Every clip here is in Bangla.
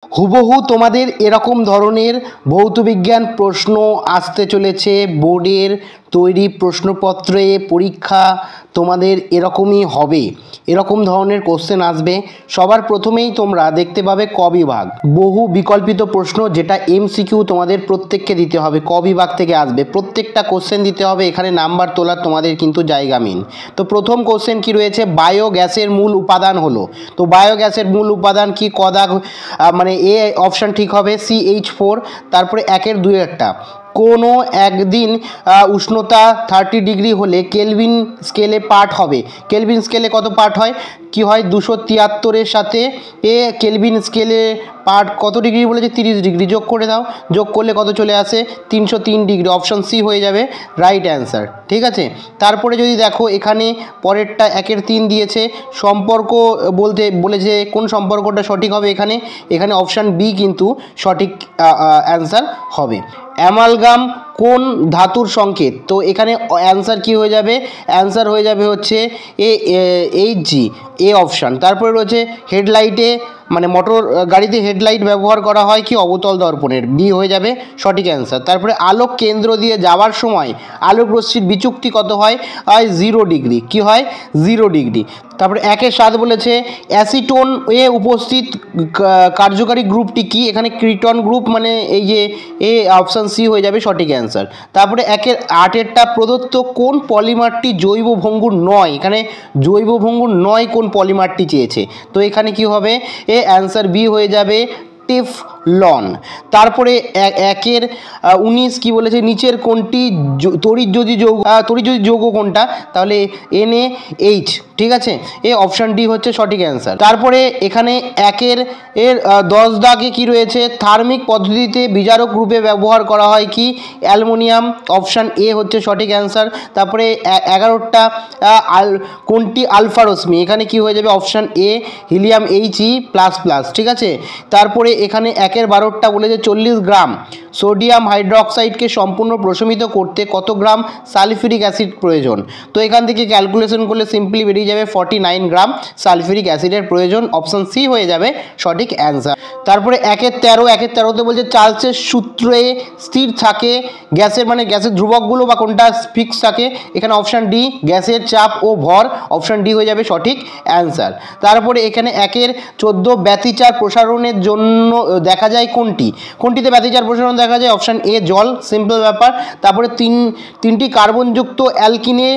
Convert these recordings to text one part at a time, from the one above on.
হুবহু তোমাদের এরকম ধরনের ভৌতবিজ্ঞান প্রশ্ন আসতে চলেছে বোর্ডের তৈরি প্রশ্নপত্রে। পরীক্ষা তোমাদের এরকমই হবে, এরকম ধরনের কোশ্চেন আসবে। সবার প্রথমেই তোমরা দেখতে পাবে ক বিভাগ, বহু বিকল্পিত প্রশ্ন, যেটা এমসিকিউ তোমাদের প্রত্যেককে দিতে হবে। ক বিভাগ থেকে আসবে, প্রত্যেকটা কোশ্চেন দিতে হবে, এখানে নাম্বার তোলার তোমাদের কিন্তু জায়গা মিন। তো প্রথম কোশ্চেন কি রয়েছে, বায়োগ্যাসের মূল উপাদান হলো। তো বায়োগ্যাসের মূল উপাদান কি, কদাগ মানে এ অপশান ঠিক হবে, CH4। তারপরে 1-এর 2-এরটা, কোনো একদিন উষ্ণতা 30 ডিগ্রি হলে কেলভিন স্কেলে পার্ট হবে। কেলভিন স্কেলে কত পার্ট হয়, কি হয়, 273-এর সাথে কেলভিন স্কেলে পার্ট কত ডিগ্রি বলেছে, 30 ডিগ্রি। যোগ করে দাও, যোগ করলে কত চলে আসে, 303 ডিগ্রি। অপশান সি হয়ে যাবে রাইট অ্যান্সার, ঠিক আছে। তারপরে যদি দেখো এখানে পরেরটা 1-এর 3 দিয়েছে, সম্পর্ক বলতে বলেছে কোন সম্পর্কটা সঠিক হবে, এখানে অপশান বি কিন্তু সঠিক অ্যান্সার হবে। অ্যামালগাম কোন ধাতুর সংকেত, তো এখানে অ্যান্সার কি হয়ে যাবে, অ্যান্সার হয়ে যাবে হচ্ছে HG, এ অপশান। তারপরে রয়েছে হেডলাইটে মানে মোটর গাড়িতে হেডলাইট ব্যবহার করা হয় কি, অবতল দর্পণের, বি হয়ে যাবে সঠিক অ্যান্সার। তারপরে আলোক কেন্দ্র দিয়ে যাওয়ার সময় আলোক রশ্মির বিচুক্তি কত হয়, 0 ডিগ্রি, কি হয়, 0 ডিগ্রি। তারপরে 1-এর 7 বলেছে অ্যাসিটোন এ উপস্থিত কার্যকারী গ্রুপটি কি, এখানে ক্রিটন গ্রুপ, মানে এই যে এ অপশান সি হয়ে যাবে সঠিক অ্যান্সার। তারপরে 1-এর 8-এরটা প্রদত্ত কোন পলিমারটি জৈব ভঙ্গুর নয়, এখানে জৈব ভঙ্গুর নয় কোন পলিমারটি চেয়েছে, তো এখানে কি হবে, অ্যান্সার বি হয়ে যাবে টেফলন। তারপরে 1-এর 19 কি বলেছে, নিচের কোনটি তড়িৎযোজী যৌগ কোনটা, তাহলে NaH, ঠিক আছে, অপশান ডি হচ্ছে সঠিক অ্যান্সার। তারপরে এখানে 1-এর 10 দাগে কি রয়েছে, থার্মিক পদ্ধতিতে বিজারক রূপে ব্যবহার করা হয় কি, অ্যালুমিনিয়াম, অপশান এ হচ্ছে সঠিক অ্যান্সার। তারপরে 11টা কোনটি আলফা রশ্মি, এখানে কি হয়ে যাবে, অপশান এ হিলিয়াম He++, ঠিক আছে। তারপরে এখানে 1-এর 12টা বলেছে 40 গ্রাম সোডিয়াম হাইড্রোক্সাইডকে সম্পূর্ণ প্রশমিত করতে কত গ্রাম সালফিউরিক অ্যাসিড প্রয়োজন, তো এখান থেকে ক্যালকুলেশন করলে সিম্পলি বেরিয়ে যাবে 49 গ্রাম সালফিউরিক অ্যাসিডের প্রয়োজন। অপশান সি হয়ে যাবে সঠিক অ্যান্সার। তারপরে 1-এর 13তে বলছে চার্লসের সূত্রে স্থির থাকে গ্যাসের, মানে গ্যাসের ধ্রুবকগুলো বা কোনটা ফিক্স থাকে, এখানে অপশান ডি গ্যাসের চাপ ও ভর, অপশান ডি হয়ে যাবে সঠিক অ্যান্সার। তারপরে এখানে 1-এর 14 ব্যতিচার প্রসারণের জন্য দেখা যায় কোনটিতে ব্যতিচার প্রসারণ দেখা যায়, অপশান এ জল, সিম্পল ব্যাপার। তারপরে তিনটি কার্বনযুক্ত অ্যালকিনে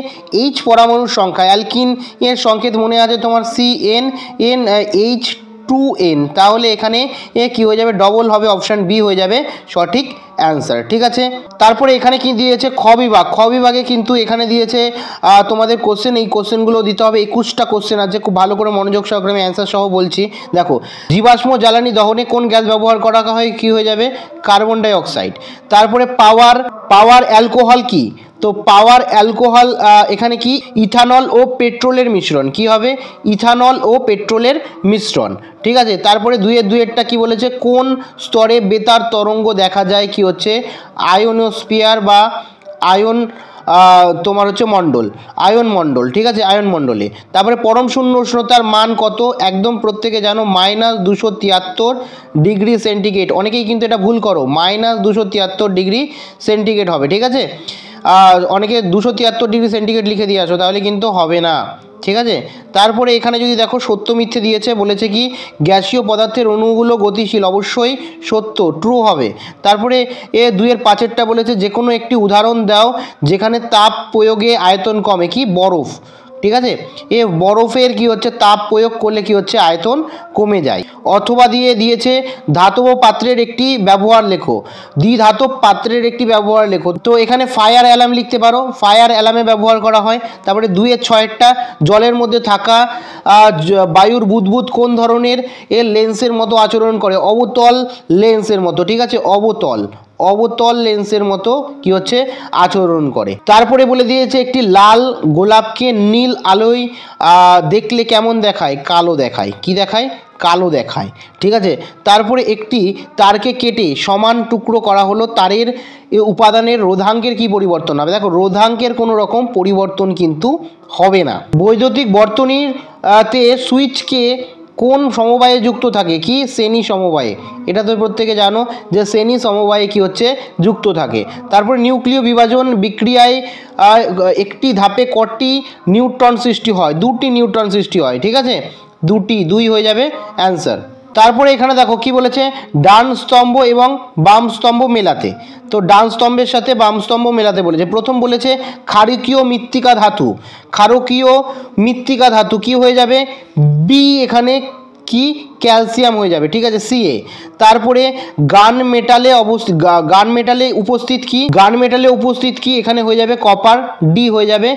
H পরমাণুর সংখ্যা, অ্যালকিন এর সংকেত মনে আছে তোমার CnH2n, তাহলে এখানে কি হয়ে যাবে, ডবল হবে, অপশান বি হয়ে যাবে সঠিক অ্যান্সার, ঠিক আছে। তারপরে এখানে কি দিয়েছে, খ বিভাগে কিন্তু এখানে দিয়েছে তোমাদের কোশ্চেন, এই কোশ্চেনগুলো দিতে হবে। 21টা কোশ্চেন আছে, খুব ভালো করে মনোযোগ সহকারে আমি অ্যান্সার সহ বলছি। দেখো, জীবাশ্ম জ্বালানি দহনে কোন গ্যাস ব্যবহার করা হয়, কি হয়ে যাবে, কার্বন ডাই অক্সাইড। তারপরে পাওয়ার অ্যালকোহল কি, তো পাওয়ার অ্যালকোহল এখানে কি, ইথানল ও পেট্রোলের মিশ্রণ, কি হবে, ইথানল ও পেট্রোলের মিশ্রণ, ঠিক আছে। তারপরে 2-এরটা কি বলেছে, কোন স্তরে বেতার তরঙ্গ দেখা যায়, কি হচ্ছে, আয়োনোস্ফিয়ার বা আয়ন তোমার হচ্ছে আয়ন মণ্ডল, ঠিক আছে, আয়ন মণ্ডলে। তারপরে পরম শূন্য উষ্ণতার মান কত, একদম প্রত্যেকে জানো -273 ডিগ্রি সেন্টিগ্রেড, অনেকেই কিন্তু এটা ভুল করো, -273 ডিগ্রি সেন্টিগ্রেড হবে, ঠিক আছে। অনেকে 273 ডিগ্রি সেন্টিগ্রেড লিখে দিয়ে আসো, তাহলে কিন্তু হবে না, ঠিক আছে। তারপরে এখানে যদি দেখো সত্য মিথ্যে দিয়েছে, বলেছে কি গ্যাসীয় পদার্থের অণুগুলো গতিশীল, অবশ্যই সত্য, ট্রু হবে। তারপরে 2-এর 5-এরটা বলেছে যে কোনো একটি উদাহরণ দাও যেখানে তাপ প্রয়োগে আয়তন কমে, কি বরফ, ঠিক আছে। বরফের কি হচ্ছে, তাপ প্রয়োগ করলে কি হচ্ছে, আয়তন কমে যায়। অথবা দিয়েছে ধাতব পাত্রের একটি ব্যবহার লেখো, দ্বিধাতব পাত্রের একটি ব্যবহার লেখো, তো এখানে ফায়ার অ্যালার্ম লিখতে পারো, ফায়ার অ্যালার্মে ব্যবহার করা হয়। তারপরে 2-এর 6-এরটা জলের মধ্যে থাকা বায়ুর বুদবুদ কোন ধরনের লেন্সের মতো আচরণ করে, অবতল লেন্সের মতো, ঠিক আছে, অবতল লেন্সের মতো কি হচ্ছে, আচরণ করে। তারপরে বলে দিয়েছে একটি লাল গোলাপকে নীল আলোয় দেখলে কেমন দেখায়, কালো দেখায়, কি দেখায়, কালো দেখায়, ঠিক আছে। তারপরে একটি তারকে কেটে সমান টুকরো করা হলো, তারের উপাদানের রোধাঙ্কের কি পরিবর্তন হবে, দেখো রোধাঙ্কের কোনো রকম পরিবর্তন কিন্তু হবে না। বৈদ্যুতিক বর্তনীর তে সুইচকে কোন সমবায়ে যুক্ত থাকে? কি শ্রেণী সমবায়ে। এটা তো প্রত্যেকে জানো যে শ্রেণী সমবায়ে কি হচ্ছে যুক্ত থাকে। তারপর নিউক্লিয় বিভাজন বিক্রিয়ায় একটি ধাপে কটি নিউট্রন সৃষ্টি হয়? 2টি নিউট্রন সৃষ্টি হয়। ঠিক আছে, 2 হয়ে যাবে অ্যান্সার। তারপরে এখানে দেখো কি বলেছে, ডান স্তম্ভ এবং বাম স্তম্ভ মেলাতে। তো ডান স্তম্ভের সাথে বাম স্তম্ভ মেলাতে বলেছে। প্রথম বলেছে ক্ষারকীয় মৃত্তিকা ধাতু। ক্ষারকীয় মৃত্তিকা ধাতু কি হয়ে যাবে? বি, এখানে কি ক্যালসিয়াম হয়ে যাবে। ঠিক আছে, সিএ। তারপরে গান মেটালে উপস্থিত কি? গান মেটালে উপস্থিত কি? এখানে হয়ে যাবে কপার, ডি হয়ে যাবে।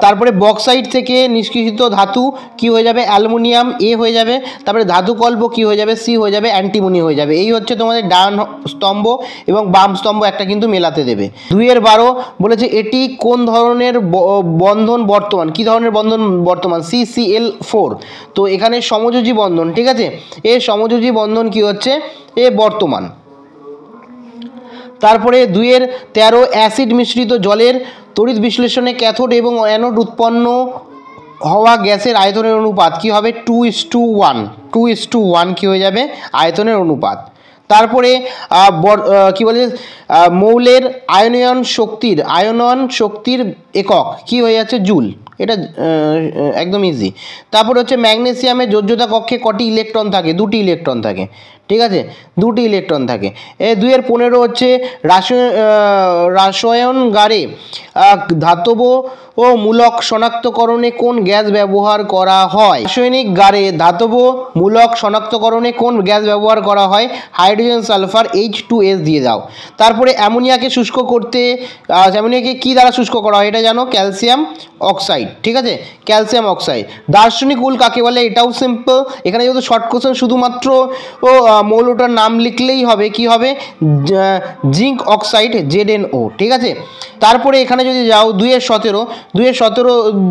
তারপরে বক্সাইট থেকে নিষ্কাশিত ধাতু কি হয়ে যাবে? অ্যালুমিনিয়াম, এ হয়ে যাবে। তারপরে ধাতুকল্প কি হয়ে যাবে? সি হয়ে যাবে, অ্যান্টিমনি হয়ে যাবে। এই হচ্ছে তোমাদের ডান স্তম্ভ এবং বাম স্তম্ভ একটা কিন্তু মেলাতে দেবে। 2-12 বলেছে এটি কোন ধরনের বন্ধন বর্তমান? কি ধরনের বন্ধন বর্তমান? CCl4। তো এখানে সমযোজী বন্ধন। ঠিক আছে, এ সমযোজী বন্ধন কি হচ্ছে? এ বর্তমান। তারপরে 2-13 অ্যাসিড মিশ্রিত জলের তড়িৎ বিশ্লেষণে ক্যাথোড এবং অ্যানোড উৎপন্ন হওয়া গ্যাসের আয়তনের অনুপাত কি হবে? 2:1। 2:1 কি হয়ে যাবে? আয়তনের অনুপাত। তারপরে কি বলে, মৌলের আয়নন শক্তির একক কি হয়ে যাচ্ছে? জুল। এটা একদম ইজি। তারপর হচ্ছে ম্যাগনেসিয়ামের যোজ্যতা কক্ষে কটি ইলেকট্রন থাকে? 2টি ইলেকট্রন থাকে। ঠিক আছে, 2টি ইলেকট্রন থাকে। 2-15 হচ্ছে রসায়নগারে ধাতব ও মূলক শনাক্তকরণে কোন গ্যাস ব্যবহার করা হয়? রাসায়নিক গারে ধাতব মূলক শনাক্তকরণে কোন গ্যাস ব্যবহার করা হয়? হাইড্রোজেন সালফার, H2S দিয়ে দাও। তারপরে অ্যামোনিয়াকে শুষ্ক করতে, অ্যামোনিয়াকে কি দ্বারা শুষ্ক করা হয়? এটা জানো, ক্যালসিয়াম অক্সাইড। ঠিক আছে, ক্যালসিয়াম অক্সাইড। দার্শনিক উল কাকে বলে? এটাও সিম্পল। এখানে যেহেতু শর্ট কোশ্চেন, শুধুমাত্র মৌলটার নাম লিখলেই হবে। কি হবে? Zinc oxide, ZnO। ঠিক আছে, তারপরে এখানে যদি যাও 2-17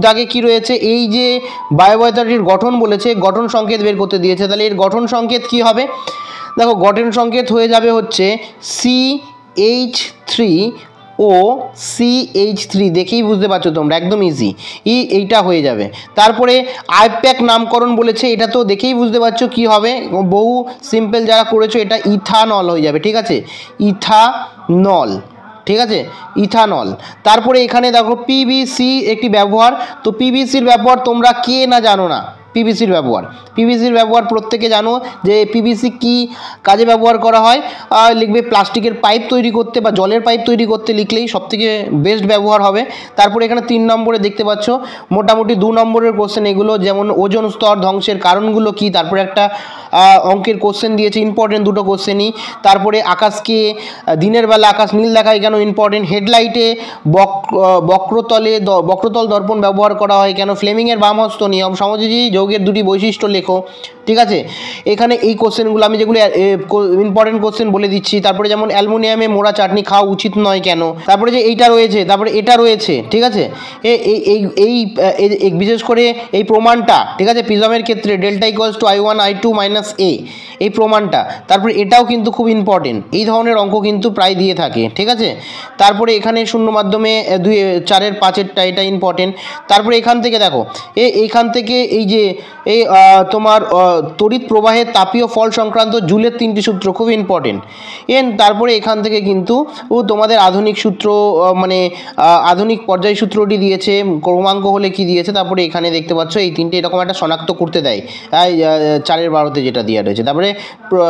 দাগে কি রয়েছে? এই যে বায়বীয়তাটির গঠন বলেছে, গঠন সংকেত বের করতে দিয়েছে। তাহলে এর গঠন সংকেত কি হবে? দেখো, গঠন সংকেত হয়ে যাবে হচ্ছে CH3O CH3। দেখেই বুঝতে পারছো তোমরা, একদম ইজি। এইটা হয়ে যাবে। তারপরে আইপ্যাক নামকরণ বলেছে, এটা তো দেখেই বুঝতে পারছো কি হবে। বহু সিম্পল যারা করেছো, এটা ইথানল হয়ে যাবে। ঠিক আছে, ইথানল। ঠিক আছে, ইথানল। তারপরে এখানে দেখো পিভিসি একটি ব্যবহার। তো পিভিসির ব্যবহার তোমরা কে না জানো না? পিভিসির ব্যবহার প্রত্যেকে জানো যে পিভিসি কি কাজে ব্যবহার করা হয়। লিখবে প্লাস্টিকের পাইপ তৈরি করতে বা জলের পাইপ তৈরি করতে, লিখলেই সবথেকে বেস্ট ব্যবহার হবে। তারপরে এখানে 3 নম্বরে দেখতে পাচ্ছ মোটামুটি 2 নম্বরের কোশ্চেন এগুলো, যেমন ওজোন স্তর ধ্বংসের কারণগুলো কি। তারপরে একটা অঙ্কের কোশ্চেন দিয়েছে, ইম্পর্টেন্ট 2টো কোশ্চেনই। তারপরে আকাশকে দিনের বেলা আকাশ নীল দেখায় কেন? ইম্পর্টেন্ট। হেডলাইটে বক্রতল দর্পণ ব্যবহার করা হয় কেন? ফ্লেমিংয়ের বামহস্ত নিয়ম। সমযোজী যৌগের 2টি বৈশিষ্ট্য লেখো। ঠিক আছে, এখানে এই কোশ্চেনগুলো আমি যেগুলো ইম্পর্টেন্ট কোশ্চেন বলে দিচ্ছি। তারপরে যেমন অ্যালুমিনিয়ামে মোড়া চাটনি খাওয়া উচিত নয় কেন? তারপরে যে এইটা রয়েছে, তারপরে এটা রয়েছে। ঠিক আছে, এই বিশেষ করে এই প্রমাণটা, ঠিক আছে, প্রিজমের ক্ষেত্রে delta equals to I1 I2 minus A, এই প্রমাণটা। তারপরে এটাও কিন্তু খুব ইম্পর্টেন্ট। এই ধরনের অঙ্ক কিন্তু প্রায় দিয়ে থাকে। ঠিক আছে, তারপরে এখানে শূন্য মাধ্যমে 2-4 5-এরটা, এটা ইম্পর্টেন্ট। তারপরে এখান থেকে দেখো, এইখান থেকে এই যে তোমার তড়িৎ প্রবাহের তাপীয় ফল সংক্রান্ত জুলের 3টি সূত্র খুব ইম্পর্টেন্ট। তারপরে এখান থেকে কিন্তু তোমাদের আধুনিক সূত্র, মানে আধুনিক পর্যায় সূত্রটি দিয়েছে, ক্রমাঙ্ক হলে কি দিয়েছে। তারপরে এখানে দেখতে পাচ্ছ এই 3টে এরকম একটা শনাক্ত করতে দেয়, 4-12 যেটা দেওয়া রয়েছে। তারপরে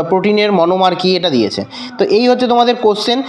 প্রোটিনের মনোমার কি, এটা দিয়েছে। তো এই হচ্ছে তোমাদের কোশ্চেন।